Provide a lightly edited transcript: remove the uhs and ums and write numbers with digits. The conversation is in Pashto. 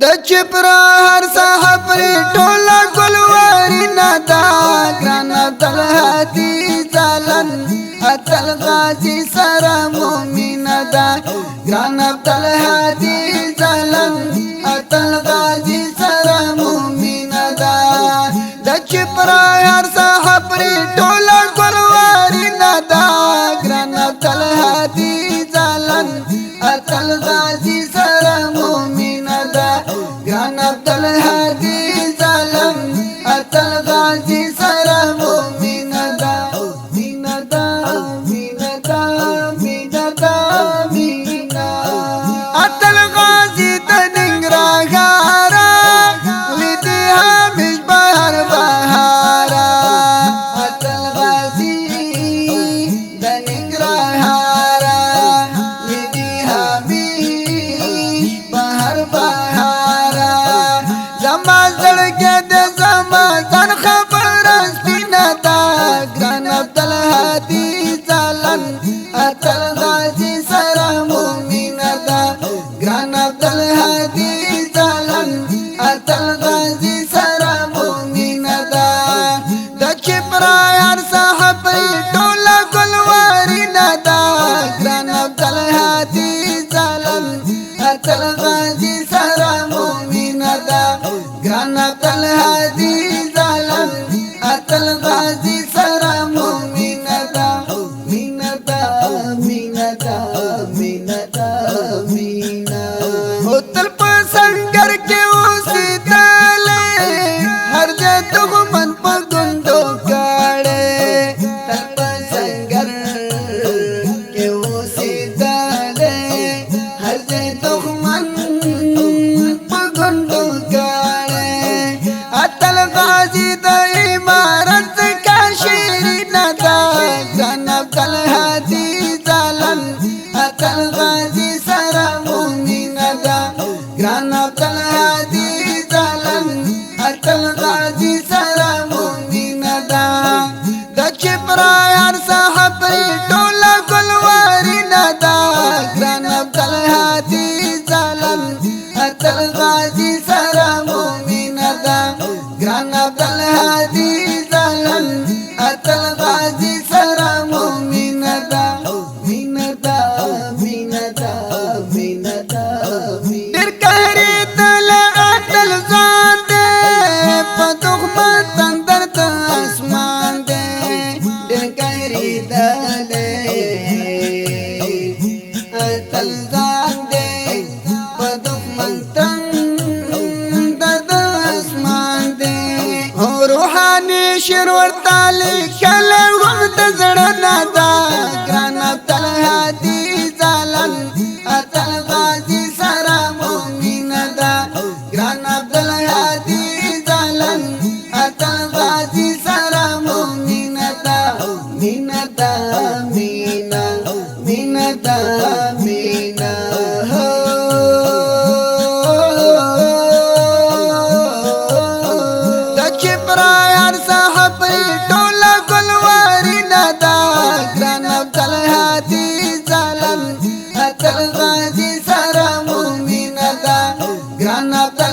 د چپرا هر صحابری ټولا ګلواري ندا ګران عبدل هادي زالن اتل غازي سره مومن دا ګران عبدل هادي زالن اتل غازي سره مومن دا د چپرا هر صحابری ټولا ګلواري ندا ګران عبدل هادي زالن اتل غازي سره مومن دا ګران عبدل هادي زالن اتل غازي سره مومن دا مینا دا مینا دا مینا دا مینا اتل غازي د ننګرهارا لیدي همیش بهر بهارا اتل غازي د ننګرهارا لیدي همیش بهر بهارا زما زړګي د زما ځان خبر سپینا دا ګران عبدل هادي زالن اتل غازي سره مومن دا ګران عبدل هادي زالن اتل غازي سره مومن دا د چپرا هر صحابي ټولا ګلواري ندا ګران عبدل هادي زالن اتل غازي سره مومن دا ګران عبدل هادي زالن اتل غازي سره مومن دا مینا دا مینا دا مینا دا مینا هوتل په سنگر کې اوسېدلې هر ځای دښمن په ګوندو کاړې تل په سنگر کې اوسېدلې هر ځای دښمن په ګوندو کاړې اتل غازي د عمارت کا شیرین دا ګران عبدل هادي زالن اتل غازي سره مومن دا ګران عبدل هادي زالن اتل غازي سره مومن دا د چپرا هر صحابي ټولا ګلواري ندا ګران عبدل هادي زالن اتل غازي سره مومن دا ګران عبدل هادي زالن اتل غازي سره مومن دا مینا دا مینا دا مینا دا ډېر قهري تل اتل ځان دې په دښمن اندر د اسمان دې ډېر قهري تل اتل ځان دې په دښمن اندر د اسمان دې روحاني شیر ورته لیکلی وم د زړه نه دا ګران عبدل هادي زالن اتل غازي سره مومن دا ګران عبدل هادي زالن اتل غازي سره مومن دا مینا دا مینا مینا دا مینا د چپرا هر صحابي ټولا ګلواري ندا ګران عبدل هادي زالن اتل غازي سره مومن دا ګران عبدل